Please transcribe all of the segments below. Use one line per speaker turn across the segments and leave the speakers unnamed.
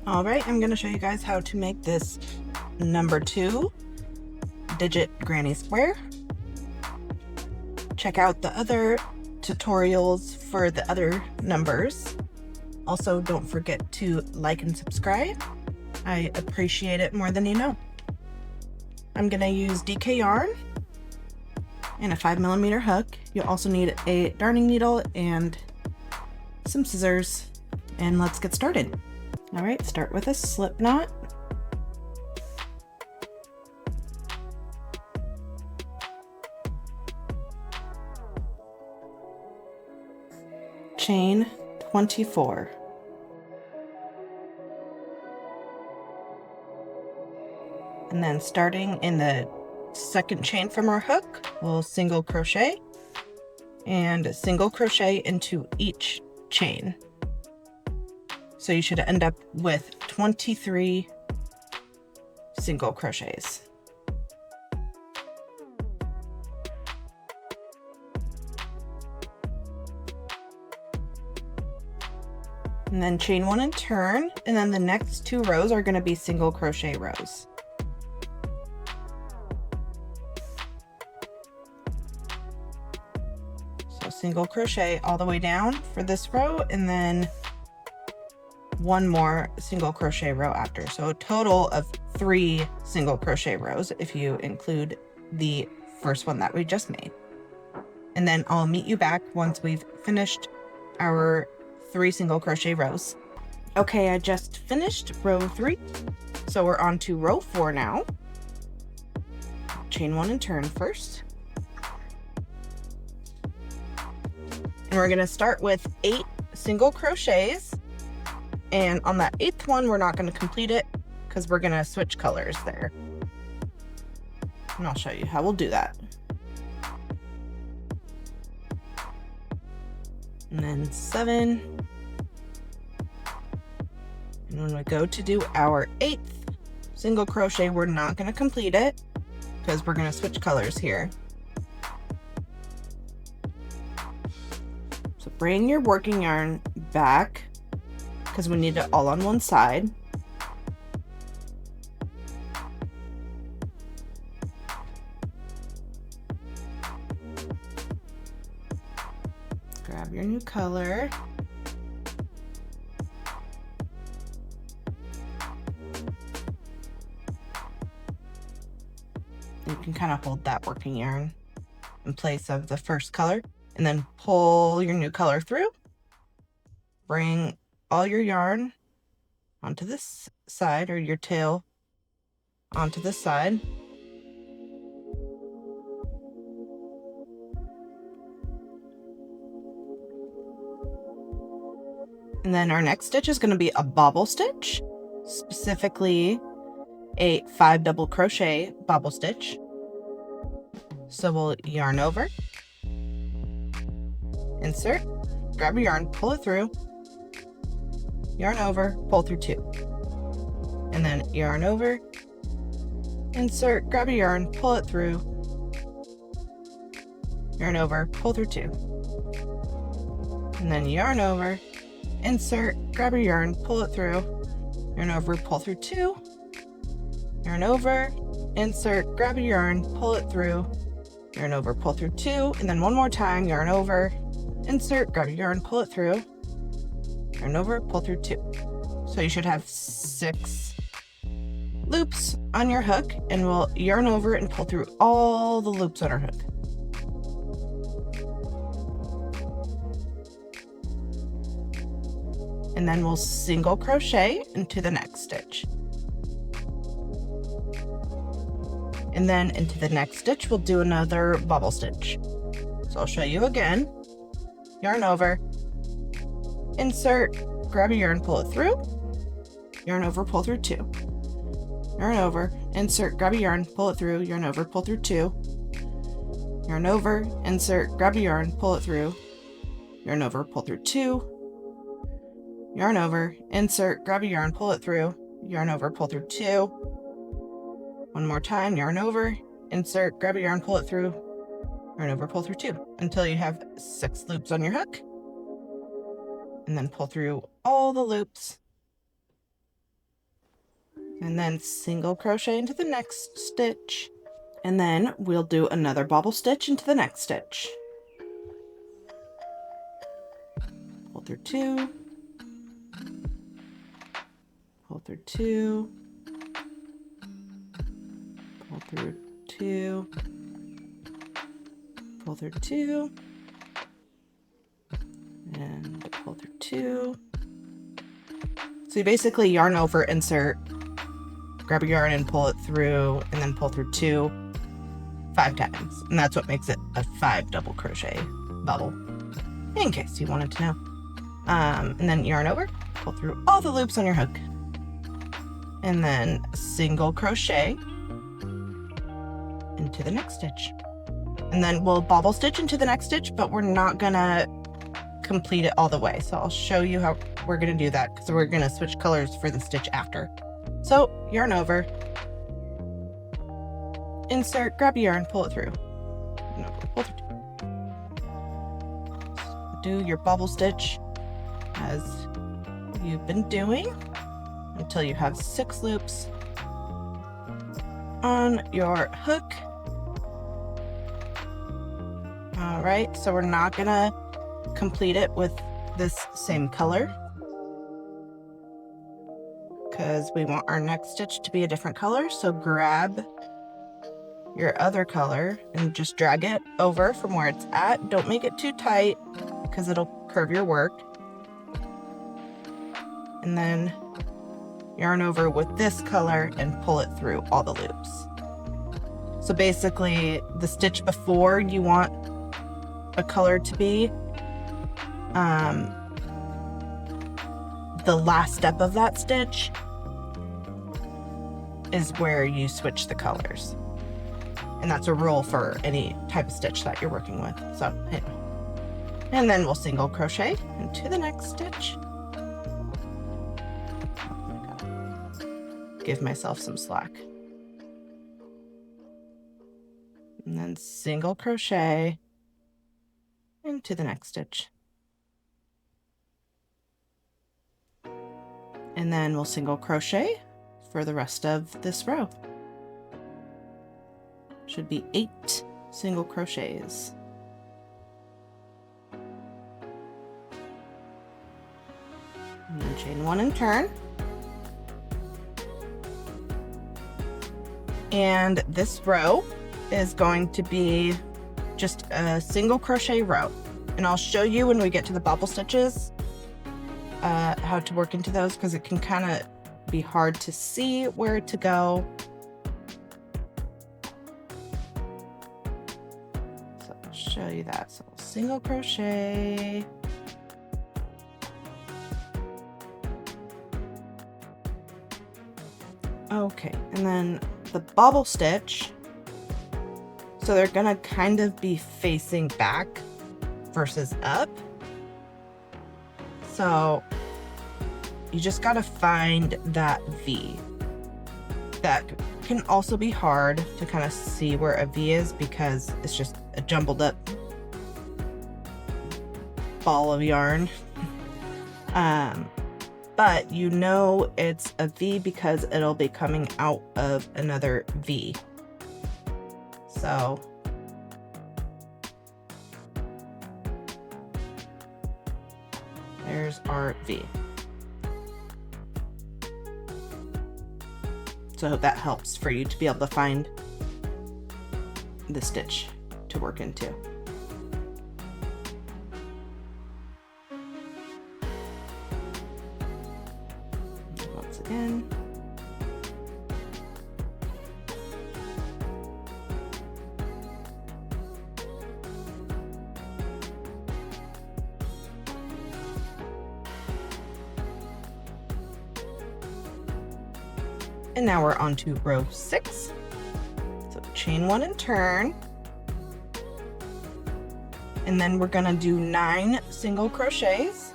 All right, I'm going to show you guys how to make this number 2 digit granny square. Check out the other tutorials for the other numbers. Also, don't forget to like and subscribe. I appreciate it more than you know. I'm going to use DK yarn and a 5mm hook. You'll also need a darning needle and some scissors, and let's get started. All right, start with a slip knot. Chain 24. And then starting in the second chain from our hook, we'll single crochet and single crochet into each chain. So you should end up with 23 single crochets. And then chain 1 and turn, and then the next 2 rows are going to be single crochet rows. So single crochet all the way down for this row, and then 1 more single crochet row after. So a total of 3 single crochet rows if you include the first one that we just made. And then I'll meet you back once we've finished our 3 single crochet rows. Okay, I just finished row 3. So we're on to row 4 now. Chain 1 and turn first. And we're going to start with 8 single crochets. And on that 8th one, we're not going to complete it because we're going to switch colors there. And I'll show you how we'll do that. And then 7. And when we go to do our 8th single crochet, we're not going to complete it because we're going to switch colors here. So bring your working yarn back because we need it all on one side. Grab your new color. You can kind of hold that working yarn in place of the first color and then pull your new color through. Bring all your yarn onto this side, or your tail onto this side. And then our next stitch is going to be a bobble stitch, specifically a 5 double crochet bobble stitch. So we'll yarn over, insert, grab your yarn, pull it through, yarn over, pull through 2, and then yarn over, insert, grab your yarn, pull it through, yarn over, pull through 2, and then yarn over, insert, grab your yarn, pull it through, yarn over, pull through 2, yarn over, insert, grab your yarn, pull it through, yarn over, pull through 2, and then one more time, yarn over, insert, grab your yarn, pull it through, yarn over, pull through 2. So you should have 6 loops on your hook, and we'll yarn over and pull through all the loops on our hook. And then we'll single crochet into the next stitch. And then into the next stitch, we'll do another bobble stitch. So I'll show you again. Yarn over, insert, grab your yarn, pull it through, yarn over, pull through 2, yarn over, insert, grab your yarn, pull it through, yarn over, pull through 2, yarn over, insert, grab your yarn, pull it through, yarn over, pull through 2, yarn over, insert, grab your yarn, pull it through, yarn over, pull through 2, one more time, yarn over, insert, grab your yarn, pull it through, yarn over, pull through 2 until you have 6 loops on your hook, and then pull through all the loops and then single crochet into the next stitch, and then we'll do another bobble stitch into the next stitch. Pull through 2, pull through 2, pull through 2, pull through 2, and pull through 2. So you basically yarn over, insert, grab your yarn and pull it through, and then pull through 2 5 times, and that's what makes it a 5 double crochet bubble, in case you wanted to know. And then yarn over, pull through all the loops on your hook, and then single crochet into the next stitch, and then we'll bobble stitch into the next stitch, but we're not gonna complete it all the way. So I'll show you how we're gonna do that, because we're gonna switch colors for the stitch after. So yarn over, insert, grab your yarn, pull it through. Pull through. Do your bobble stitch as you've been doing until you have 6 loops on your hook. All right, so we're not gonna complete it with this same color because we want our next stitch to be a different color. So grab your other color and just drag it over from where it's at. Don't make it too tight because it'll curve your work. And then yarn over with this color and pull it through all the loops. So basically the stitch before you want a color to be, the last step of that stitch is where you switch the colors. And that's a rule for any type of stitch that you're working with. So anyway. And then we'll single crochet into the next stitch. Give myself some slack. And then single crochet into the next stitch. And then we'll single crochet for the rest of this row. Should be 8 single crochets. And then chain 1 and turn. And this row is going to be just a single crochet row. And I'll show you when we get to the bobble stitches how to work into those, because it can kind of be hard to see where to go. So I'll show you that. So single crochet. Okay, and then the bobble stitch, so they're gonna kind of be facing back versus up. So you just gotta find that V. That can also be hard to kind of see where a V is because it's just a jumbled up ball of yarn. But you know it's a V because it'll be coming out of another V. So there's our V. So I hope that helps for you to be able to find the stitch to work into. Once again. And now we're on to row 6. So chain 1 and turn. And then we're gonna do 9 single crochets.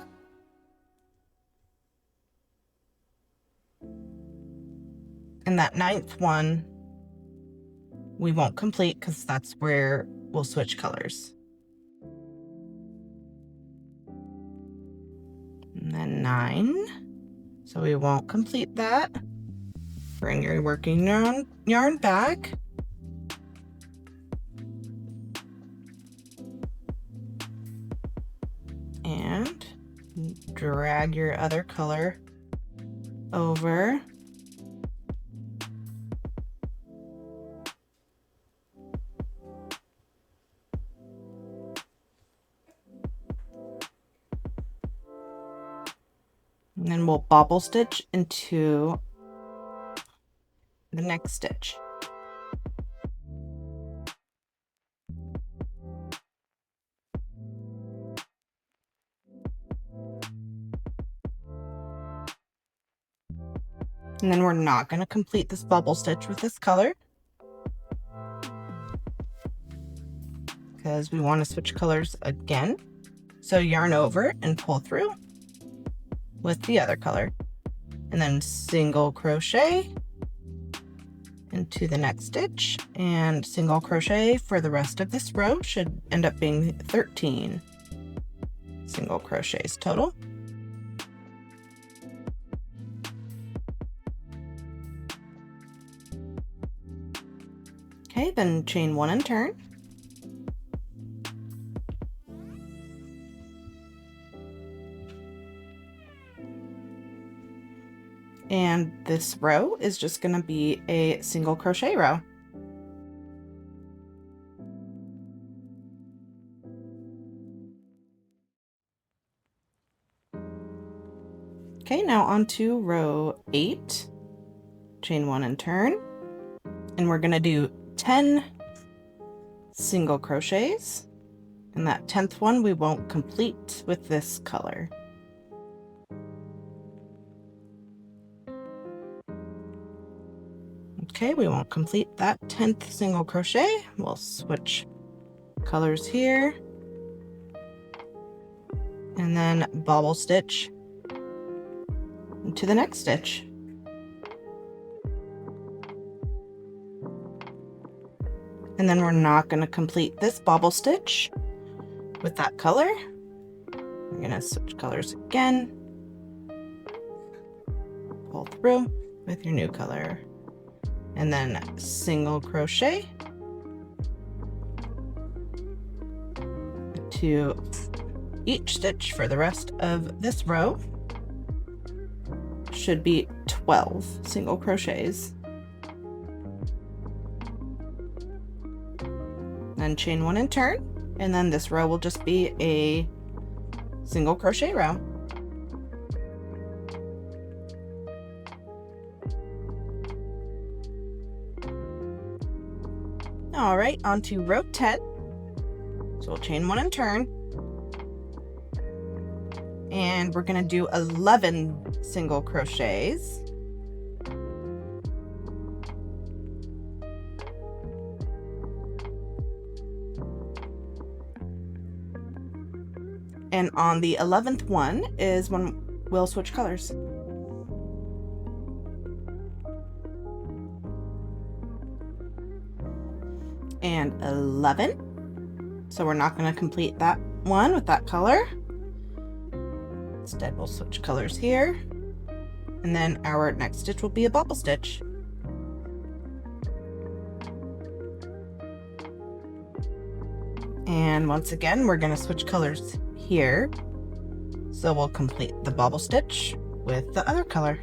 And that 9th one, we won't complete because that's where we'll switch colors. And then 9, so we won't complete that. Bring your working yarn back. And drag your other color over. And then we'll bobble stitch into the next stitch. And then we're not going to complete this bubble stitch with this color because we want to switch colors again. So yarn over and pull through with the other color, and then single crochet into the next stitch and single crochet for the rest of this row. Should end up being 13 single crochets total. Okay, then chain 1 and turn. And this row is just going to be a single crochet row. Okay, now on to row 8. Chain 1 and turn. And we're going to do 10 single crochets. And that 10th one we won't complete with this color. Okay, we won't complete that 10th single crochet. We'll switch colors here. And then bobble stitch into the next stitch. And then we're not going to complete this bobble stitch with that color. We're going to switch colors again. Pull through with your new color. And then single crochet to each stitch for the rest of this row. Should be 12 single crochets. Then chain 1 and turn, and then this row will just be a single crochet row. All right, on to row 10. So we'll chain 1 and turn. And we're going to do 11 single crochets. And on the 11th one is when we'll switch colors. And 11. So we're not going to complete that one with that color. Instead, we'll switch colors here. And then our next stitch will be a bobble stitch. And once again, we're going to switch colors here. So we'll complete the bobble stitch with the other color.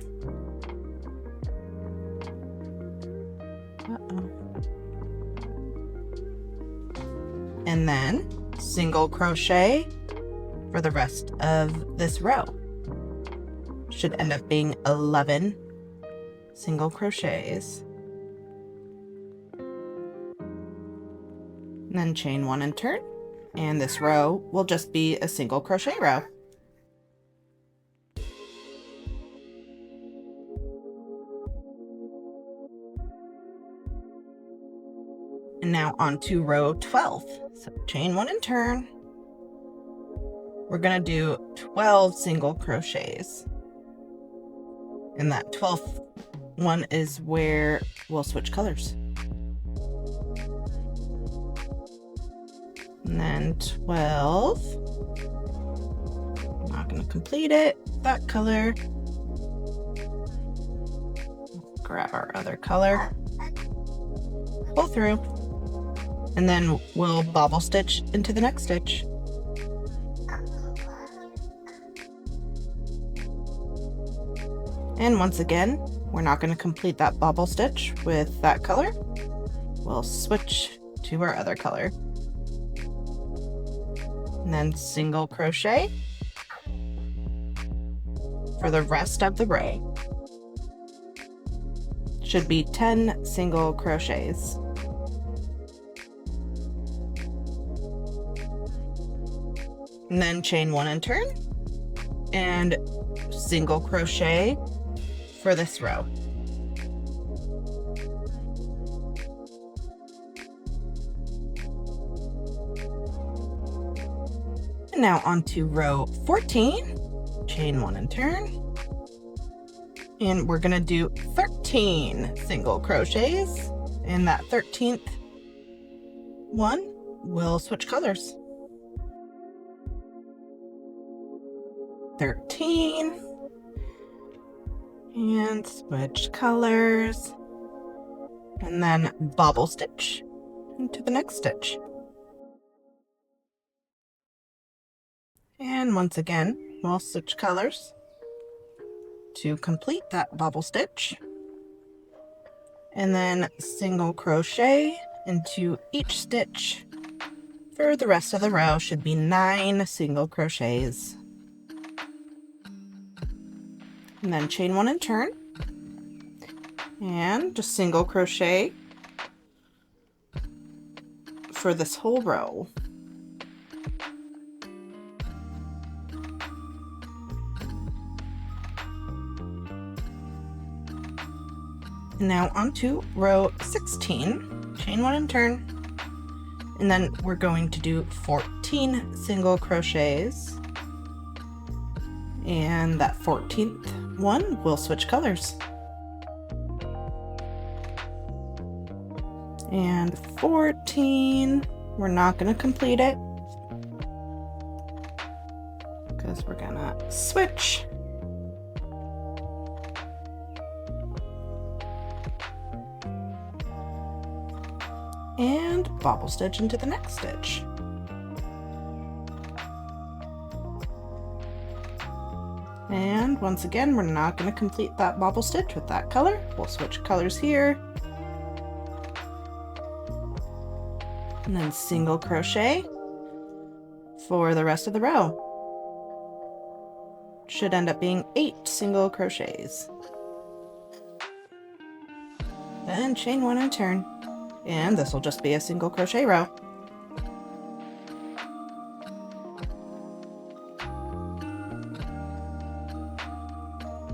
And then single crochet for the rest of this row. Should end up being 11 single crochets. And then chain 1 and turn, and this row will just be a single crochet row. And now on to row 12. So chain 1 and turn. We're going to do 12 single crochets. And that 12th one is where we'll switch colors. And then 12. I'm not going to complete it. That color. grab our other color, pull through, and then we'll bobble stitch into the next stitch. And once again, we're not going to complete that bobble stitch with that color. We'll switch to our other color. And then single crochet for the rest of the row. Should be 10 single crochets. And then chain 1 and turn, and single crochet for this row. And now onto row 14, chain 1 and turn, and we're gonna do 13 single crochets. In that 13th one, we'll switch colors. 13, and switch colors, and then bobble stitch into the next stitch. And once again, we'll switch colors to complete that bobble stitch, and then single crochet into each stitch. For the rest of the row should be 9 single crochets. And then chain 1 and turn, and just single crochet for this whole row. And now onto row 16, chain 1 and turn, and then we're going to do 14 single crochets, and that 14th one will switch colors. And 14, we're not going to complete it because we're gonna switch. And bobble stitch into the next stitch. And once again, we're not going to complete that bobble stitch with that color. We'll switch colors here. And then single crochet for the rest of the row. Should end up being 8 single crochets. Then chain 1 and turn. And this will just be a single crochet row.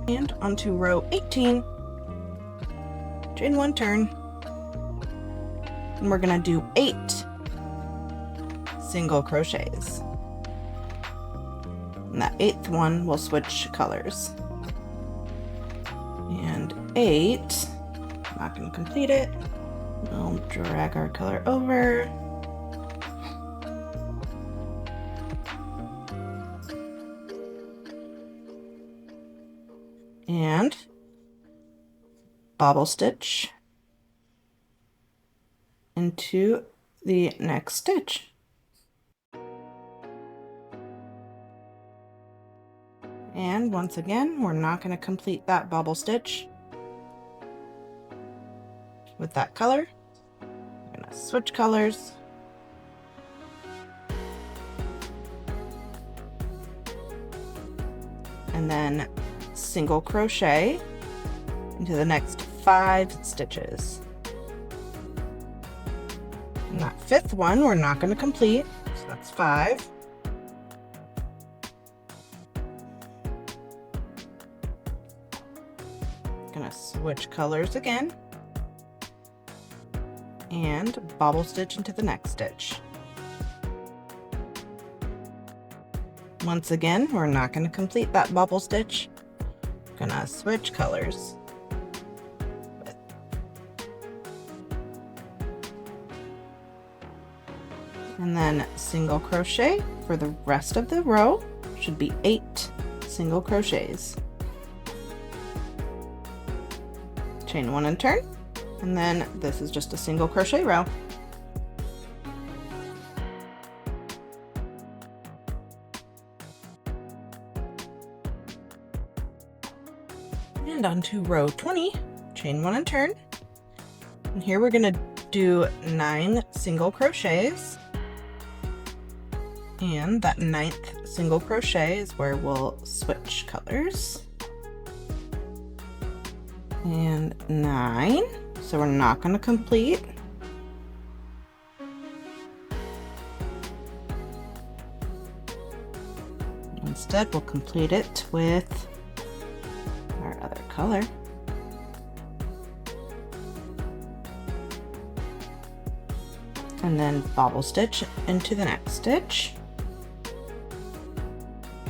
And onto row 18, chain 1, turn, and we're gonna do 8 single crochets. And that 8th one will switch colors. And 8, not gonna complete it. We'll drag our color over. And bobble stitch into the next stitch. And once again, we're not going to complete that bobble stitch with that color. I'm going to switch colors. And then single crochet into the next 5 stitches. And that 5th one we're not going to complete, so that's 5. Gonna switch colors again and bobble stitch into the next stitch. Once again, we're not going to complete that bobble stitch. Gonna switch colors. And then single crochet for the rest of the row. Should be 8 single crochets. chain 1 and turn, and then this is just a single crochet row. And onto row 20, chain 1 and turn. And here we're going to do 9 single crochets. And that 9th single crochet is where we'll switch colors. And 9, so we're not going to complete. Instead, we'll complete it with our other color. And then bobble stitch into the next stitch.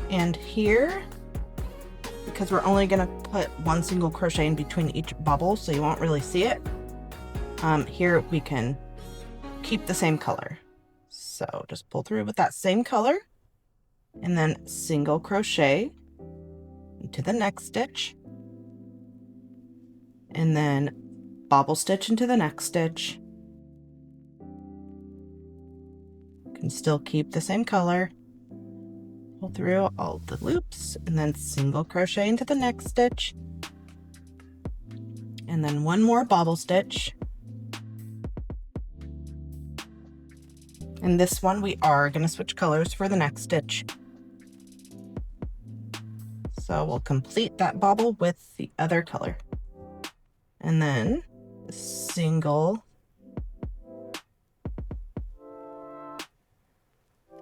And here, because we're only going to put 1 single crochet in between each bubble, so you won't really see it, here we can keep the same color. So just pull through with that same color, and then single crochet into the next stitch, and then bobble stitch into the next stitch. You can still keep the same color. Pull through all the loops, and then single crochet into the next stitch, and then 1 more bobble stitch. And this one we are going to switch colors for the next stitch. So we'll complete that bobble with the other color, and then single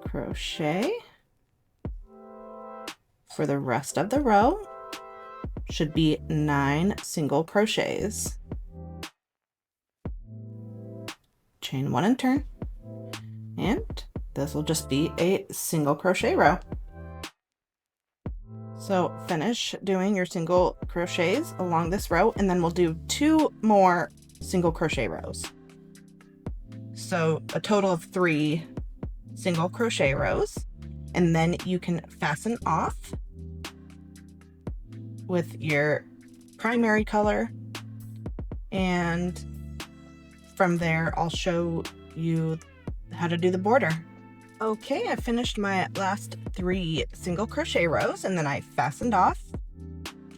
crochet for the rest of the row. Should be 9 single crochets. Chain 1 and turn, and this will just be a single crochet row. So finish doing your single crochets along this row, and then we'll do 2 more single crochet rows. So a total of 3 single crochet rows, and then you can fasten off with your primary color, and from there I'll show you how to do the border. Okay, I finished my last 3 single crochet rows, and then I fastened off,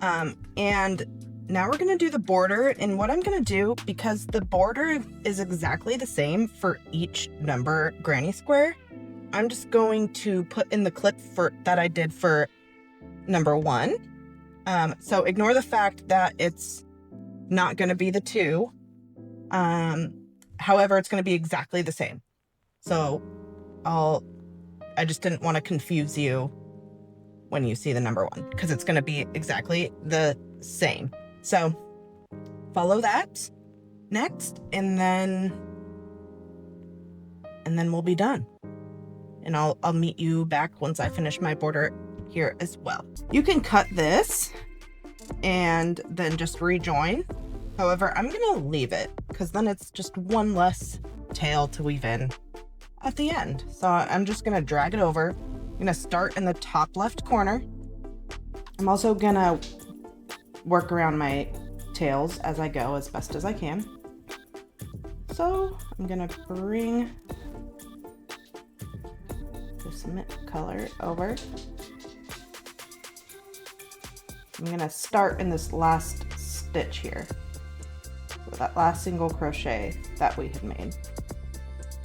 and now we're going to do the border. And what I'm going to do, because the border is exactly the same for each number granny square, I'm just going to put in the clip that I did for number 1. So ignore the fact that it's not going to be the 2. However, it's going to be exactly the same. So I just didn't want to confuse you when you see the number 1, because it's going to be exactly the same. So follow that next, and then we'll be done. And I'll meet you back once I finish my border here as well. You can cut this and then just rejoin. However, I'm gonna leave it because then it's just 1 less tail to weave in at the end. So I'm just gonna drag it over. I'm gonna start in the top left corner. I'm also gonna work around my tails as I go as best as I can. So I'm gonna bring this color over. I'm gonna start in this last stitch here, so that last single crochet that we had made,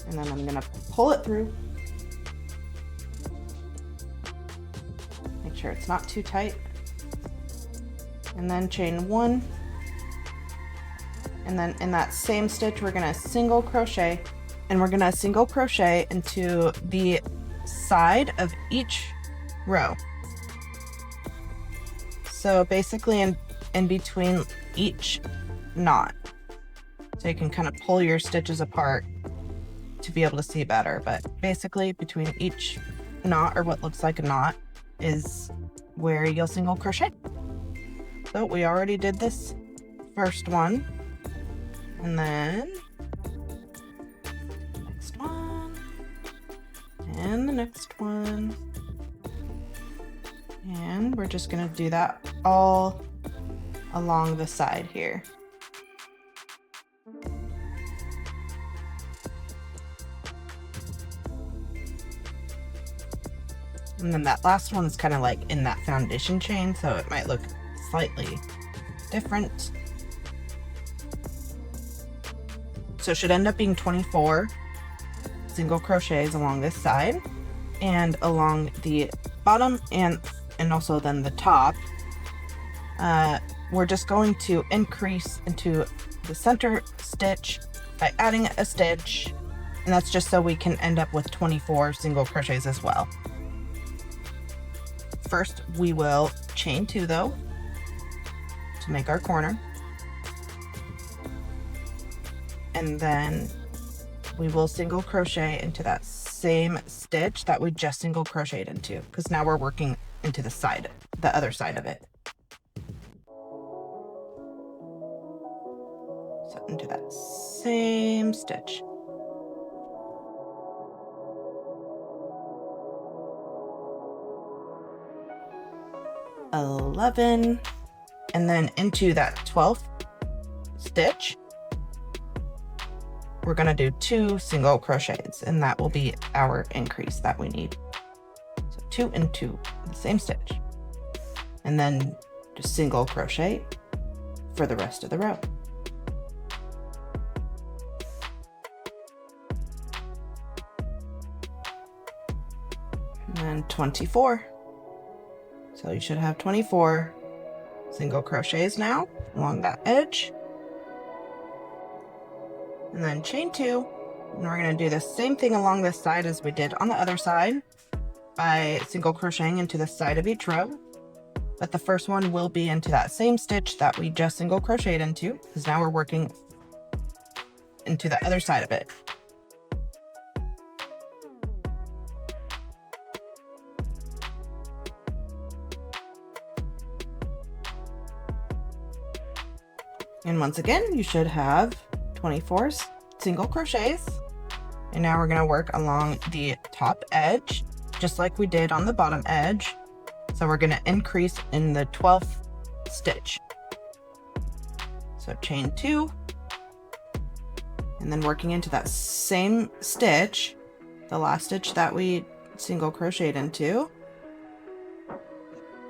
and then I'm gonna pull it through. Make sure it's not too tight, and then chain 1, and then in that same stitch we're gonna single crochet, and we're gonna single crochet into the side of each row. So basically in between each knot. So you can kind of pull your stitches apart to be able to see better, but basically between each knot, or what looks like a knot, is where you'll single crochet. So we already did this first one, and then next one, and the next one, and we're just gonna do that all along the side here. And then that last one is kind of like in that foundation chain, so it might look slightly different. So it should end up being 24 single crochets along this side, and along the bottom and also then the top. We're just going to increase into the center stitch by adding a stitch, and that's just so we can end up with 24 single crochets as well. First, we will chain 2 though to make our corner, and then we will single crochet into that same stitch that we just single crocheted into, because now we're working into the other side of it. So into that same stitch. $11, and then into that 12th stitch, we're going to do 2 single crochets, and that will be our increase that we need. So 2 and 2, the same stitch, and then just single crochet for the rest of the row. And then 24. So you should have 24 single crochets now along that edge. And then chain 2, and we're going to do the same thing along this side as we did on the other side by single crocheting into the side of each row. But the first one will be into that same stitch that we just single crocheted into, because now we're working into the other side of it. And once again, you should have 24 single crochets. And now we're going to work along the top edge, just like we did on the bottom edge. So we're going to increase in the 12th stitch. So chain 2, and then working into that same stitch, the last stitch that we single crocheted into,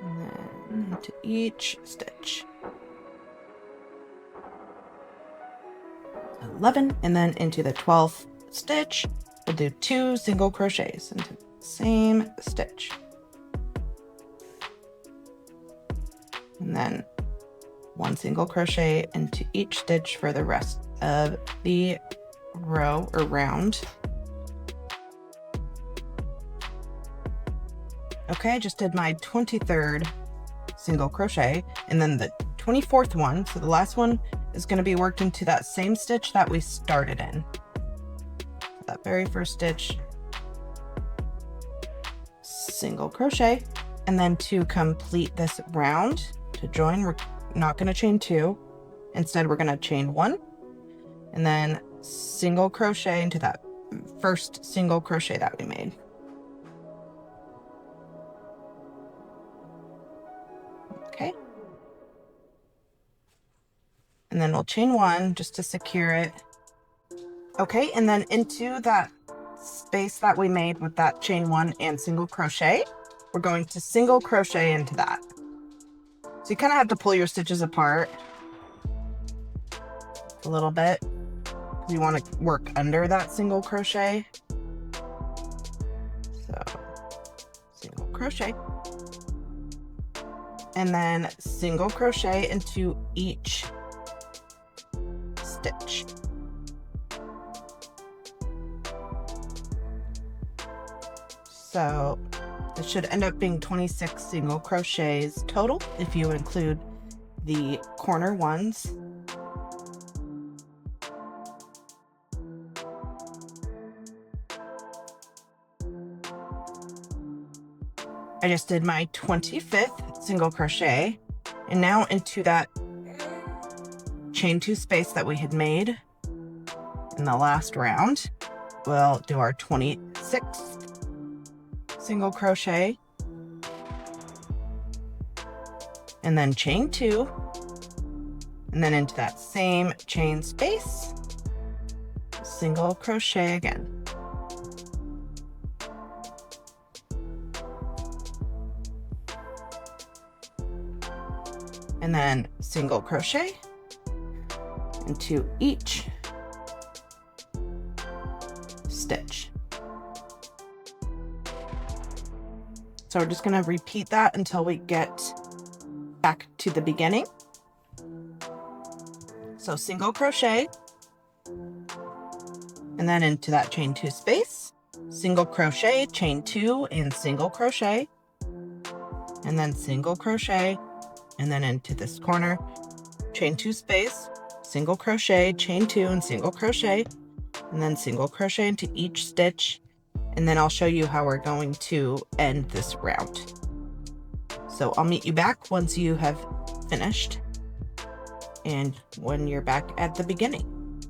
and then into each stitch. 11, and then into the 12th stitch, we'll do 2 single crochets into the same stitch. And then 1 single crochet into each stitch for the rest of the row or round. Okay, I just did my 23rd single crochet, and then the 24th one, so the last one is going to be worked into that same stitch that we started in. That very first stitch, single crochet, and then to complete this round, to join, we're not going to chain 2. Instead, we're going to chain 1, and then single crochet into that first single crochet that we made. Okay. And then we'll chain 1 just to secure it. Okay, and then into that space that we made with that chain 1 and single crochet, we're going to single crochet into that. So you kind of have to pull your stitches apart a little bit, because you want to work under that single crochet. So single crochet, and then single crochet into each stitch. So it should end up being 26 single crochets total if you include the corner ones. I just did my 25th single crochet, and now into that chain 2 space that we had made in the last round, we'll do our 26th single crochet, and then chain 2, and then into that same chain space, single crochet again. and then single crochet into each stitch. So we're just going to repeat that until we get back to the beginning. So single crochet, and then into that chain 2 space, single crochet, chain 2, and single crochet, and then single crochet, and then into this corner, chain 2 space, single crochet, chain 2, and single crochet, and then single crochet into each stitch. And then I'll show you how we're going to end this round. So I'll meet you back once you have finished and when you're back at the beginning.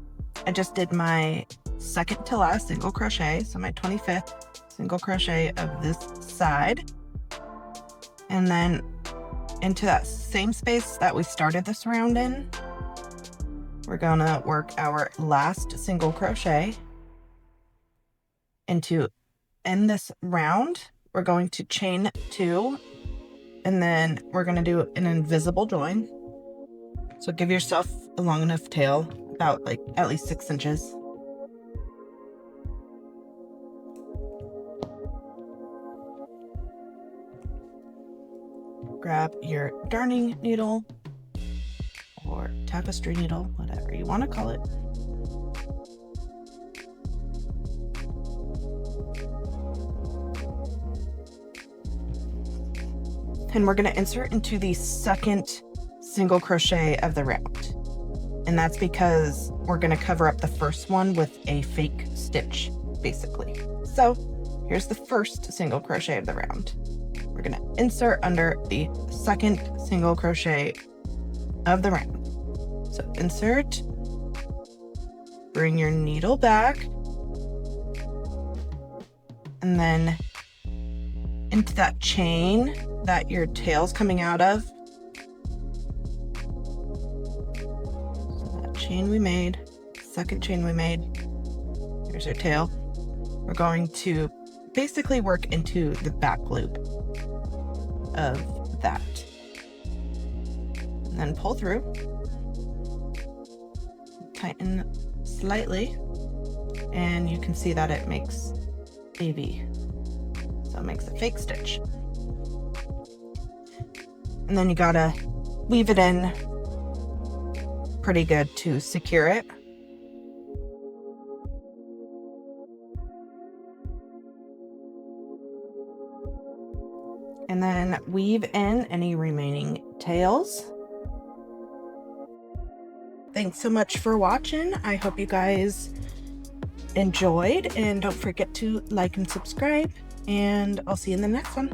I just did my second to last single crochet, so my 25th single crochet of this side, and then into that same space that we started this round in, we're gonna work our last single crochet. And to end this round, we're going to chain 2, and then we're going to do an invisible join. So give yourself a long enough tail, about like at least 6 inches. Grab your darning needle or tapestry needle, whatever you want to call it. And we're going to insert into the second single crochet of the round. And that's because we're going to cover up the first one with a fake stitch, basically. So here's the first single crochet of the round. We're going to insert under the second single crochet of the round. So insert, bring your needle back, and then into that chain that your tail's coming out of. So that chain we made, second chain we made, here's our tail. We're going to basically work into the back loop of that. And then pull through, tighten slightly, and you can see that it makes a V. So it makes a fake stitch. And then you gotta weave it in pretty good to secure it. And then weave in any remaining tails. Thanks so much for watching. I hope you guys enjoyed, and don't forget to like and subscribe, and I'll see you in the next one.